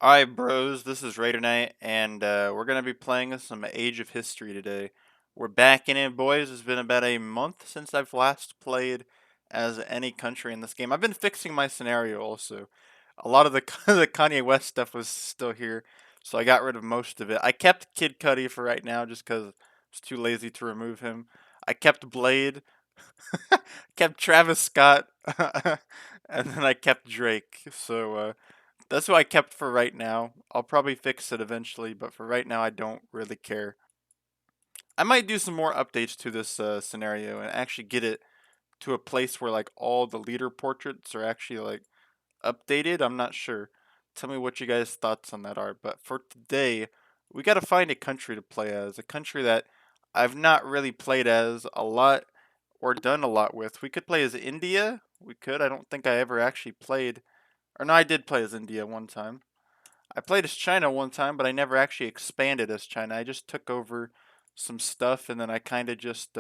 Alright, bros, this is Raider Knight, and we're going to be playing some Age of History today. We're back in it, boys. It's been about a month since I've last played as any country in this game. I've been fixing my scenario also. A lot of the, the Kanye West stuff was still here, so I got rid of most of it. I kept Kid Cudi for right now just because I was too lazy to remove him. I kept Blade, kept Travis Scott, and then I kept Drake. So, that's what I kept for right now. I'll probably fix it eventually, but for right now, I don't really care. I might do some more updates to this scenario and actually get it to a place where like all the leader portraits are actually like updated. I'm not sure. Tell me what you guys' thoughts on that are. But for today, we got to find a country to play as, a country that I've not really played as a lot or done a lot with. We could play as India. We could. I don't think I ever actually played. Or no, I did play as India one time. I played as China one time, but I never actually expanded as China. I just took over some stuff, and then I kind of just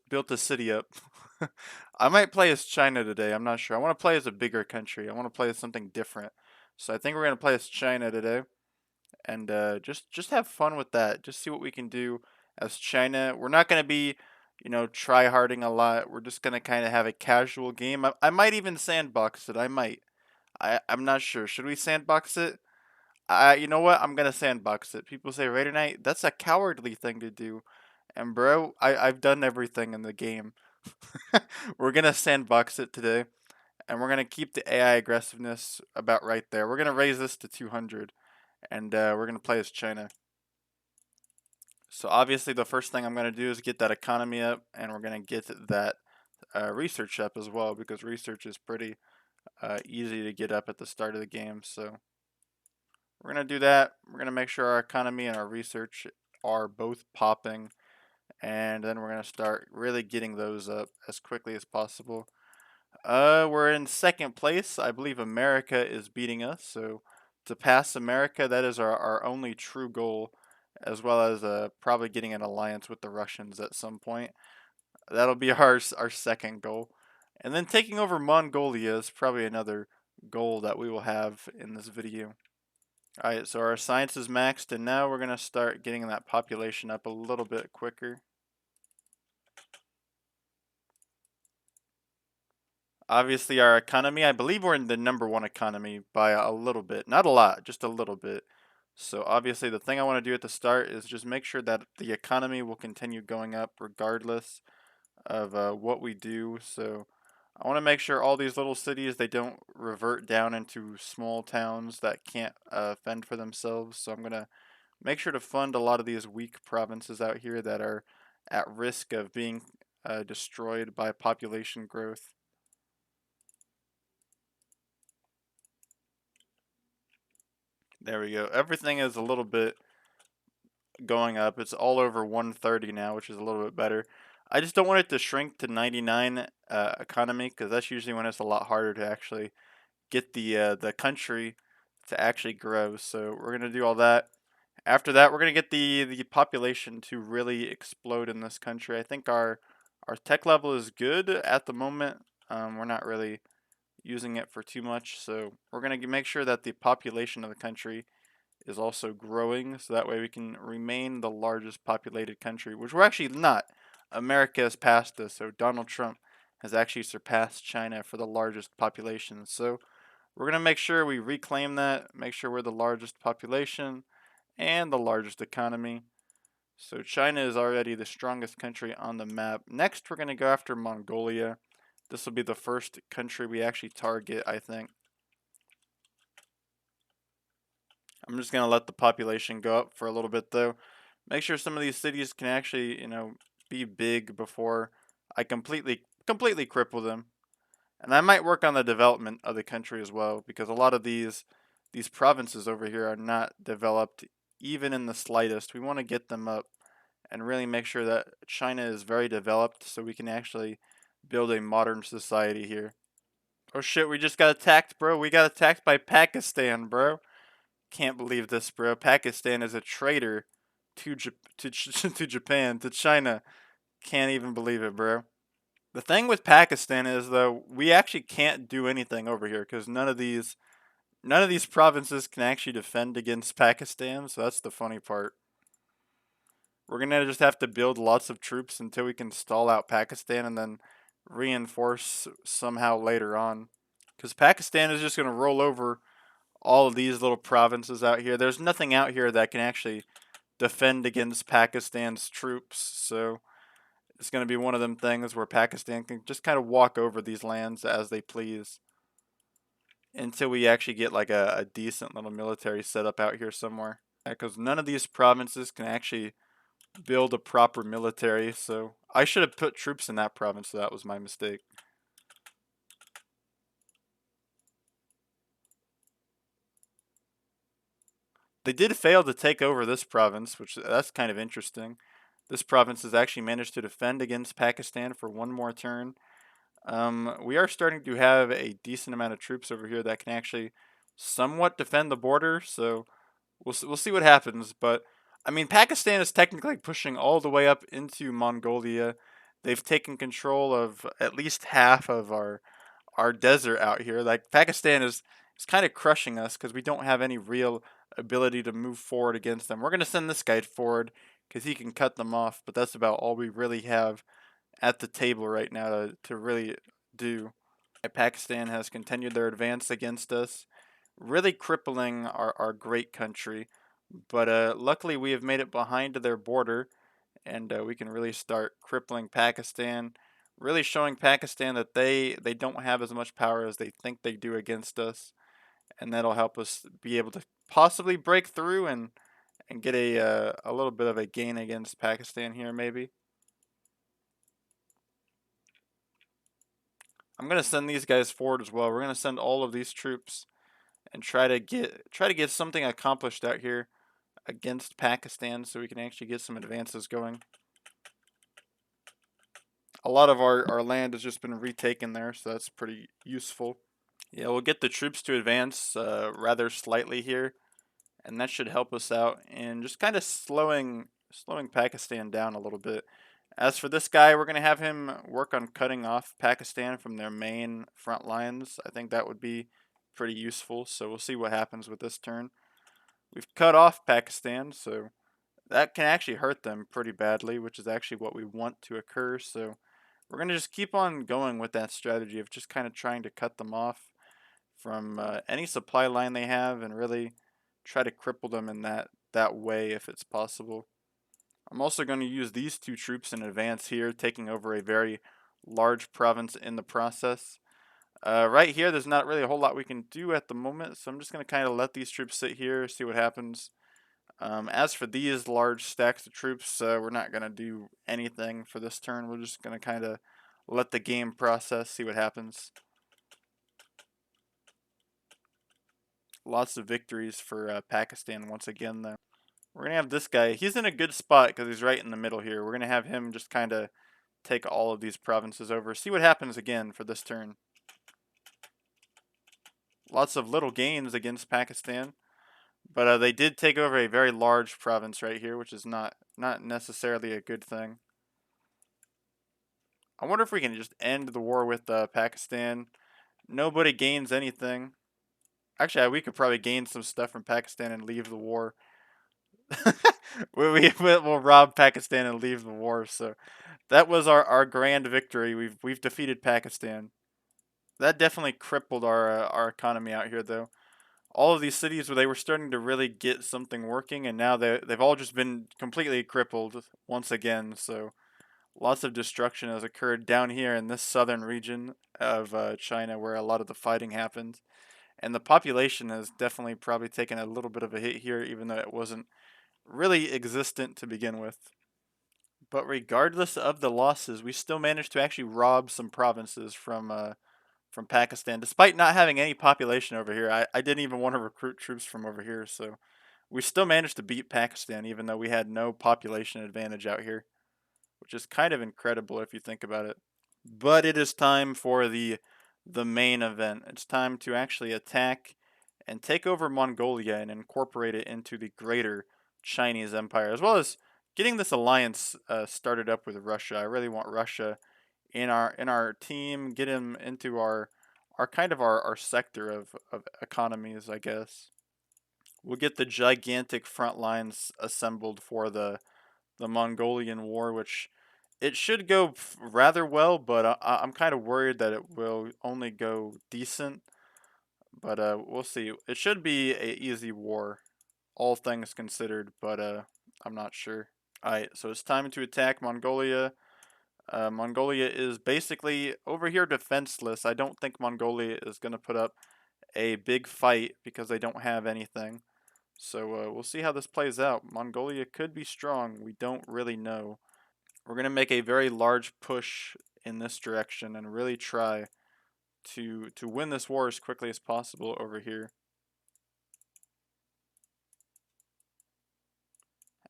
built a city up. I might play as China today. I'm not sure. I want to play as a bigger country. I want to play as something different. So I think we're gonna play as China today, and just have fun with that. Just see what we can do as China. We're not gonna be, try harding a lot. We're just gonna kind of have a casual game. I might even sandbox it. I might. I'm not sure. Should we sandbox it? You know what? I'm gonna sandbox it. People say Raider Knight, that's a cowardly thing to do. And bro, I've done everything in the game. We're gonna sandbox it today, and we're gonna keep the AI aggressiveness about right there. We're gonna raise this to 200, and we're gonna play as China. So obviously, the first thing I'm gonna do is get that economy up, and we're gonna get that research up as well because research is pretty easy to get up at the start of the game. So we're going to do that. We're going to make sure our economy and our research are both popping. And then we're going to start really getting those up as quickly as possible. We're in second place. I believe America is beating us. So to pass America, that is our only true goal, as well as probably getting an alliance with the Russians at some point. That'll be our second goal. And then taking over Mongolia is probably another goal that we will have in this video. Alright, so our science is maxed, and now we're going to start getting that population up a little bit quicker. Obviously, our economy, I believe we're in the #1 economy by a little bit. Not a lot, just a little bit. So obviously, the thing I want to do at the start is just make sure that the economy will continue going up regardless of what we do. So I want to make sure all these little cities, they don't revert down into small towns that can't fend for themselves. So I'm going to make sure to fund a lot of these weak provinces out here that are at risk of being destroyed by population growth. There we go. Everything is a little bit going up. It's all over 130 now, which is a little bit better. I just don't want it to shrink to 99 economy because that's usually when it's a lot harder to actually get the country to actually grow. So we're gonna do all that. After that, we're gonna get the population to really explode in this country. I think our tech level is good at the moment. We're not really using it for too much, so we're gonna make sure that the population of the country is also growing, so that way we can remain the largest populated country, which we're actually not. America has passed us, so Donald Trump has actually surpassed China for the largest population. So we're gonna make sure we reclaim that, make sure we're the largest population and the largest economy. So China is already the strongest country on the map. Next, we're going to go after Mongolia. This will be the first country we actually target, I think. I'm just going to let the population go up for a little bit, though. Make sure some of these cities can actually, be big before I completely cripple them. And I might work on the development of the country as well, because a lot of these provinces over here are not developed even in the slightest. We want to get them up and really make sure that China is very developed so we can actually build a modern society here. Oh shit, we just got attacked, bro. We got attacked by Pakistan, bro. Can't believe this, bro. Pakistan is a traitor to Japan, to China. Can't even believe it, bro. The thing with Pakistan is though, we actually can't do anything over here because none of these None of these provinces can actually defend against Pakistan, so that's the funny part. We're gonna just have to build lots of troops until we can stall out Pakistan and then reinforce somehow later on. Because Pakistan is just gonna roll over all of these little provinces out here. There's nothing out here that can actually defend against Pakistan's troops, so it's going to be one of them things where Pakistan can just kind of walk over these lands as they please until we actually get like a decent little military setup out here somewhere. Because none of these provinces can actually build a proper military, so I should have put troops in that province, so that was my mistake. They did fail to take over this province, which that's kind of interesting. This province has actually managed to defend against Pakistan for one more turn. We are starting to have a decent amount of troops over here that can actually somewhat defend the border, so we'll see what happens. But I mean, Pakistan is technically pushing all the way up into Mongolia. They've taken control of at least half of our desert out here. Like Pakistan is kind of crushing us because we don't have any real ability to move forward against them. We're gonna send this guy forward because he can cut them off, but that's about all we really have at the table right now to really do. Pakistan has continued their advance against us, really crippling our great country. But luckily, we have made it behind their border, and we can really start crippling Pakistan, really showing Pakistan that they don't have as much power as they think they do against us, and that'll help us be able to possibly break through and get a little bit of a gain against Pakistan here, maybe. I'm gonna send these guys forward as well. We're gonna send all of these troops and try to get something accomplished out here against Pakistan, so we can actually get some advances going. A lot of our land has just been retaken there, so that's pretty useful. Yeah, we'll get the troops to advance rather slightly here, and that should help us out in just kind of slowing Pakistan down a little bit. As for this guy, we're going to have him work on cutting off Pakistan from their main front lines. I think that would be pretty useful, so we'll see what happens with this turn. We've cut off Pakistan, so that can actually hurt them pretty badly, which is actually what we want to occur. So we're going to just keep on going with that strategy of just kind of trying to cut them off from any supply line they have and really try to cripple them in that way if it's possible. I'm also going to use these two troops in advance here, taking over a very large province in the process. Right here, there's not really a whole lot we can do at the moment, so I'm just going to kind of let these troops sit here, see what happens. As for these large stacks of troops, we're not going to do anything for this turn. We're just going to kind of let the game process, see what happens. Lots of victories for Pakistan once again, though. We're going to have this guy. He's in a good spot because he's right in the middle here. We're going to have him just kind of take all of these provinces over. See what happens again for this turn. Lots of little gains against Pakistan. But they did take over a very large province right here, which is not necessarily a good thing. I wonder if we can just end the war with Pakistan. Nobody gains anything. Actually, we could probably gain some stuff from Pakistan and leave the war. We'll rob Pakistan and leave the war. So that was our grand victory. We've defeated Pakistan. That definitely crippled our economy out here, though. All of these cities where they were starting to really get something working, and now they've all just been completely crippled once again. So lots of destruction has occurred down here in this southern region of China, where a lot of the fighting happened, and the population has definitely probably taken a little bit of a hit here, even though it wasn't really existent to begin with. But regardless of the losses, we still managed to actually rob some provinces from Pakistan, despite not having any population over here. I didn't even want to recruit troops from over here, so we still managed to beat Pakistan, even though we had no population advantage out here, which is kind of incredible if you think about it. But it is time for the main event. It's time to actually attack and take over Mongolia and incorporate it into the greater Chinese Empire, as well as getting this alliance started up with Russia. I really want Russia in our team, get him into our sector of economies, I guess. We'll get the gigantic front lines assembled for the Mongolian War, which it should go rather well, but I'm kind of worried that it will only go decent. But we'll see. It should be a easy war, all things considered, but I'm not sure. Alright, so it's time to attack Mongolia. Mongolia is basically over here defenseless. I don't think Mongolia is going to put up a big fight because they don't have anything. So we'll see how this plays out. Mongolia could be strong. We don't really know. We're going to make a very large push in this direction and really try to win this war as quickly as possible over here.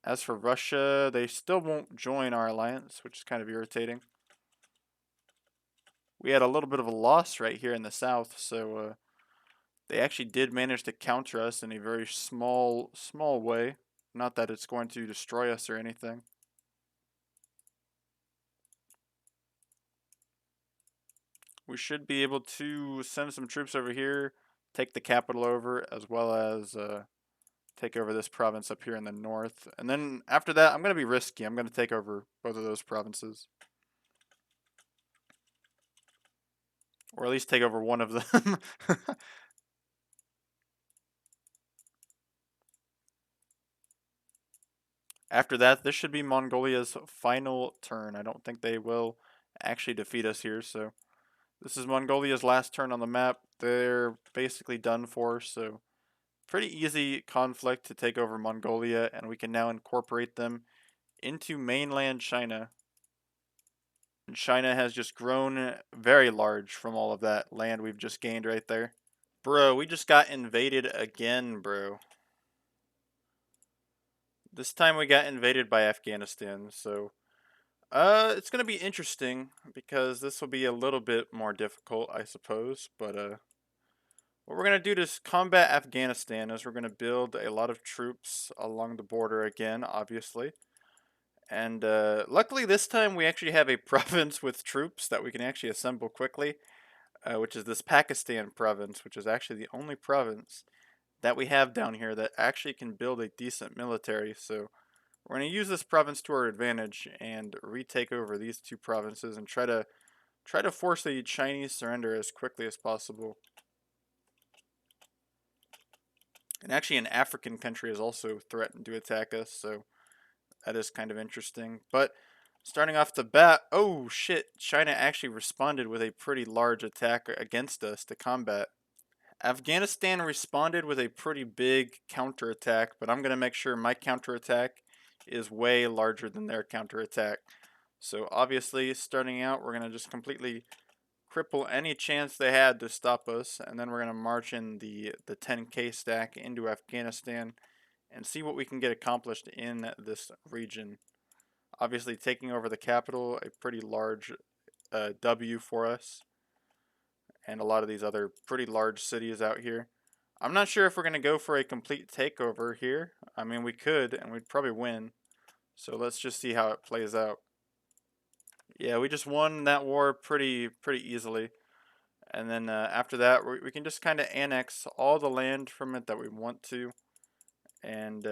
As for Russia, they still won't join our alliance, which is kind of irritating. We had a little bit of a loss right here in the south, so they actually did manage to counter us in a very small way. Not that it's going to destroy us or anything. We should be able to send some troops over here, take the capital over, as well as take over this province up here in the north. And then after that, I'm going to be risky. I'm going to take over both of those provinces. Or at least take over one of them. After that, this should be Mongolia's final turn. I don't think they will actually defeat us here, so this is Mongolia's last turn on the map. They're basically done for, so pretty easy conflict to take over Mongolia, and we can now incorporate them into mainland China. And China has just grown very large from all of that land we've just gained right there. Bro, we just got invaded again, bro. This time we got invaded by Afghanistan, so it's gonna be interesting because this will be a little bit more difficult, I suppose. But what we're gonna do to combat Afghanistan is we're gonna build a lot of troops along the border again, obviously. And luckily this time we actually have a province with troops that we can actually assemble quickly, which is this Pakistan province, which is actually the only province that we have down here that actually can build a decent military. So we're going to use this province to our advantage and retake over these two provinces and try to force a Chinese surrender as quickly as possible. And actually an African country has also threatened to attack us, so that is kind of interesting. But starting off the bat, oh shit, China actually responded with a pretty large attack against us to combat. Afghanistan responded with a pretty big counterattack, but I'm going to make sure my counterattack is way larger than their counterattack. So obviously, starting out, we're going to just completely cripple any chance they had to stop us, and then we're going to march in the 10K stack into Afghanistan and see what we can get accomplished in this region. Obviously, taking over the capital, a pretty large W for us, and a lot of these other pretty large cities out here. I'm not sure if we're going to go for a complete takeover here. I mean, we could, and we'd probably win. So let's just see how it plays out. Yeah, we just won that war pretty easily. And then after that, we can just kind of annex all the land from it that we want to. And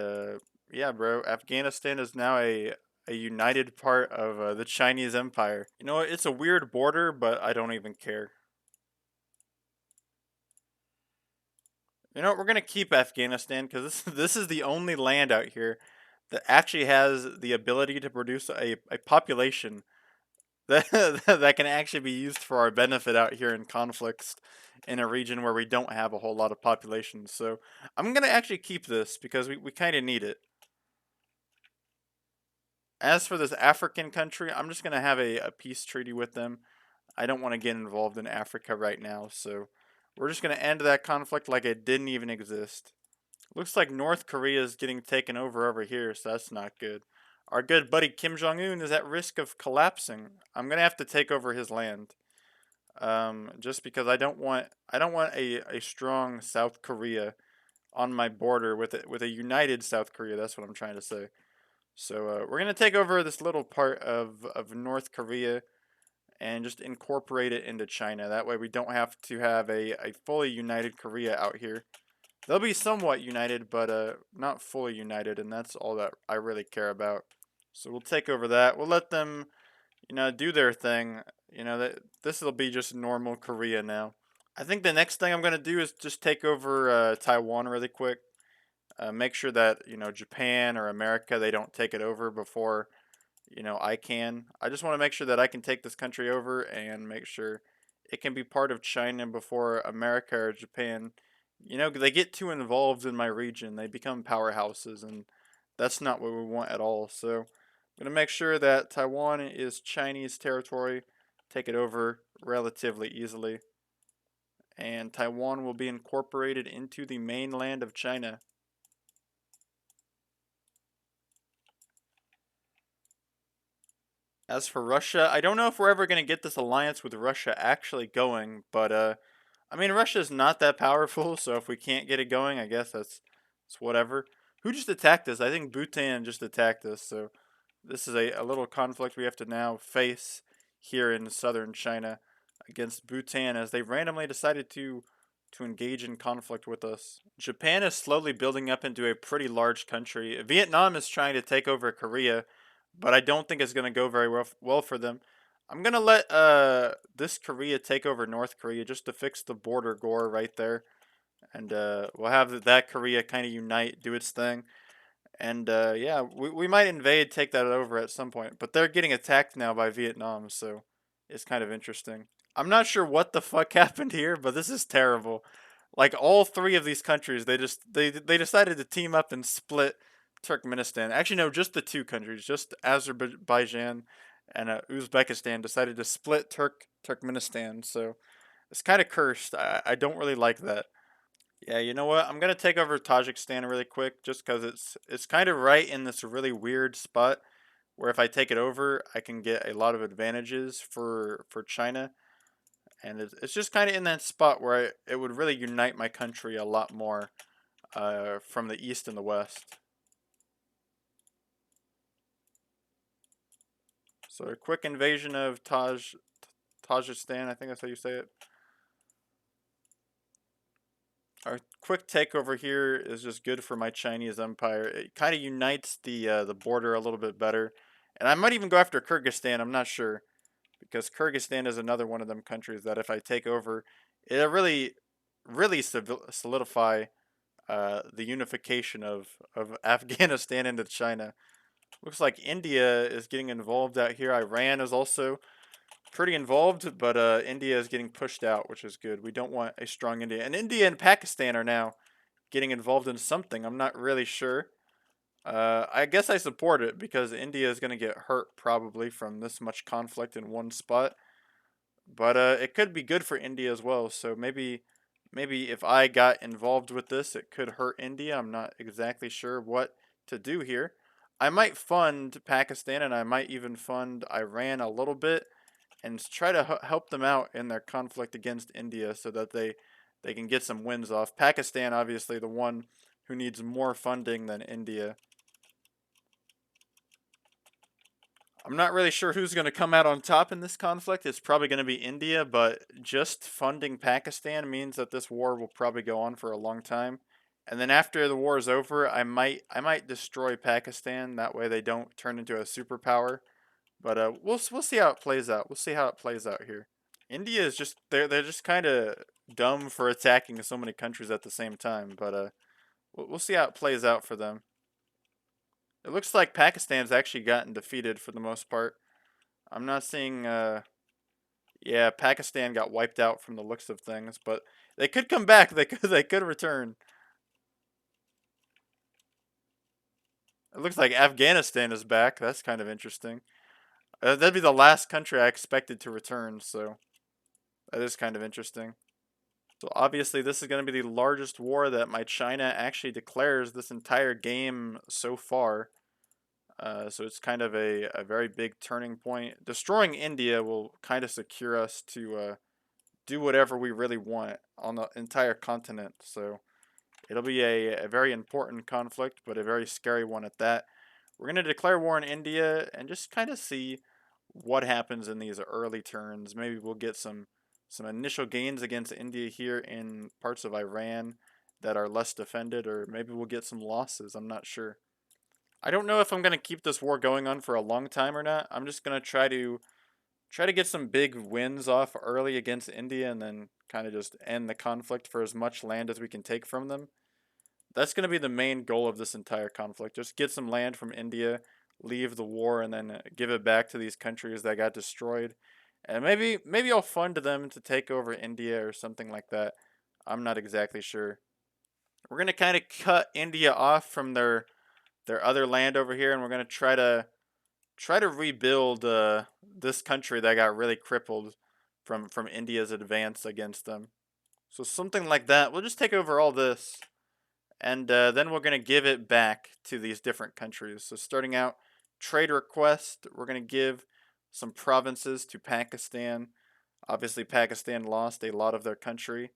yeah, bro, Afghanistan is now a united part of the Chinese Empire. You know, it's a weird border, but I don't even care. You know, we're gonna keep Afghanistan because this is the only land out here that actually has the ability to produce a population that that can actually be used for our benefit out here in conflicts in a region where we don't have a whole lot of population. So I'm gonna actually keep this because we kind of need it. As for this African country, I'm just gonna have a peace treaty with them. I don't want to get involved in Africa right now, so we're just gonna end that conflict like it didn't even exist. Looks like North Korea is getting taken over here, so that's not good. Our good buddy Kim Jong Un is at risk of collapsing. I'm gonna have to take over his land, just because I don't want a strong South Korea on my border with a united South Korea. That's what I'm trying to say. So we're gonna take over this little part of North Korea, and just incorporate it into China. That way we don't have to have a fully united Korea out here. They'll be somewhat united, but not fully united, and that's all that I really care about. So we'll take over that. We'll let them, do their thing. That this will be just normal Korea now. I think the next thing I'm gonna do is just take over Taiwan really quick. Make sure that Japan or America they don't take it over before I can. I just want to make sure that I can take this country over and make sure it can be part of China before America or Japan. They get too involved in my region. They become powerhouses, and that's not what we want at all. So I'm going to make sure that Taiwan is Chinese territory, take it over relatively easily, and Taiwan will be incorporated into the mainland of China. As for Russia, I don't know if we're ever going to get this alliance with Russia actually going, but I mean Russia's not that powerful, so if we can't get it going, I guess it's whatever. Who just attacked us? I think Bhutan just attacked us, so this is a little conflict we have to now face here in southern China against Bhutan as they randomly decided to engage in conflict with us. Japan is slowly building up into a pretty large country. Vietnam is trying to take over Korea, but I don't think it's going to go very well for them. I'm going to let this Korea take over North Korea just to fix the border gore right there. And we'll have that Korea kind of unite, do its thing. And yeah, we might invade, take that over at some point. But they're getting attacked now by Vietnam, so it's kind of interesting. I'm not sure what the fuck happened here, but this is terrible. Like all three of these countries, they decided to team up and split Turkmenistan. Actually, no, just the two countries, just Azerbaijan and Uzbekistan decided to split Turkmenistan. So it's kind of cursed. I don't really like that. Yeah, you know what? I'm gonna take over Tajikistan really quick, just because it's kind of right in this really weird spot where if I take it over, I can get a lot of advantages for China, and it's just kind of in that spot where it would really unite my country a lot more from the east and the west. So a quick invasion of Tajikistan, I think that's how you say it. Our quick takeover here is just good for my Chinese empire. It kind of unites the border a little bit better, and I might even go after Kyrgyzstan. I'm not sure because Kyrgyzstan is another one of them countries that if I take over, it'll really solidify the unification of Afghanistan into China. Looks like India is getting involved out here. Iran is also pretty involved, but India is getting pushed out, which is good. We don't want a strong India. And India and Pakistan are now getting involved in something. I'm not really sure. I guess I support it because India is going to get hurt probably from this much conflict in one spot. But it could be good for India as well. So maybe if I got involved with this, it could hurt India. I'm not exactly sure what to do here. I might fund Pakistan and I might even fund Iran a little bit and try to help them out in their conflict against India so that they can get some wins off. Pakistan, obviously, the one who needs more funding than India. I'm not really sure who's going to come out on top in this conflict. It's probably going to be India, but just funding Pakistan means that this war will probably go on for a long time. And then after the war is over, I might destroy Pakistan. That way they don't turn into a superpower. But we'll see how it plays out. We'll see how it plays out here. India is just they're just kind of dumb for attacking so many countries at the same time. But we'll see how it plays out for them. It looks like Pakistan's actually gotten defeated for the most part. I'm not seeing. Yeah, Pakistan got wiped out from the looks of things, but they could come back. They could return. It looks like Afghanistan is back. That's kind of interesting. That'd be the last country I expected to return, so that is kind of interesting. So obviously this is going to be the largest war that my China actually declares this entire game so far. So it's kind of a very big turning point. Destroying India will kind of secure us to do whatever we really want on the entire continent. So it'll be a very important conflict, but a very scary one at that. We're going to declare war on India and just kind of see what happens in these early turns. Maybe we'll get some initial gains against India here in parts of Iran that are less defended, or maybe we'll get some losses. I'm not sure. I don't know if I'm gonna keep this war going on for a long time or not. I'm just gonna try to get some big wins off early against India and then kind of just end the conflict for as much land as we can take from them. That's going to be the main goal of this entire conflict. Just get some land from India, leave the war, and then give it back to these countries that got destroyed. And maybe I'll fund them to take over India or something like that. I'm not exactly sure. We're going to kind of cut India off from their other land over here, and we're going to try to rebuild this country that got really crippled from India's advance against them. So something like that. We'll just take over all this, and then we're gonna give it back to these different countries. So starting out, trade request. We're gonna give some provinces to Pakistan. Obviously, Pakistan lost a lot of their country,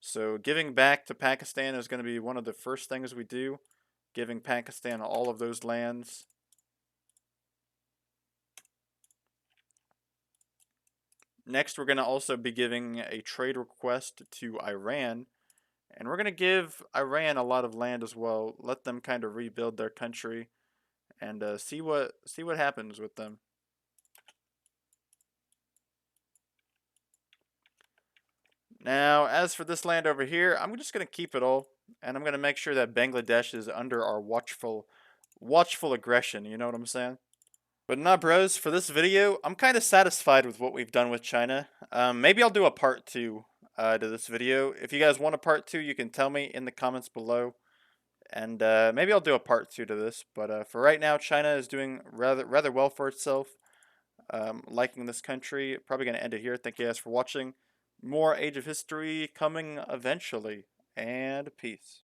so giving back to Pakistan is going to be one of the first things we do. Giving Pakistan all of those lands. Next, we're going to also be giving a trade request to Iran, and we're going to give Iran a lot of land as well. Let them kind of rebuild their country and see what happens with them. Now, as for this land over here, I'm just going to keep it all, and I'm going to make sure that Bangladesh is under our watchful aggression. You know what I'm saying? But nah, bros, for this video, I'm kind of satisfied with what we've done with China. Maybe I'll do a part 2 to this video. If you guys want a part 2, you can tell me in the comments below. And maybe I'll do a part 2 to this. But for right now, China is doing rather well for itself. Liking this country. Probably going to end it here. Thank you guys for watching. More Age of History coming eventually. And peace.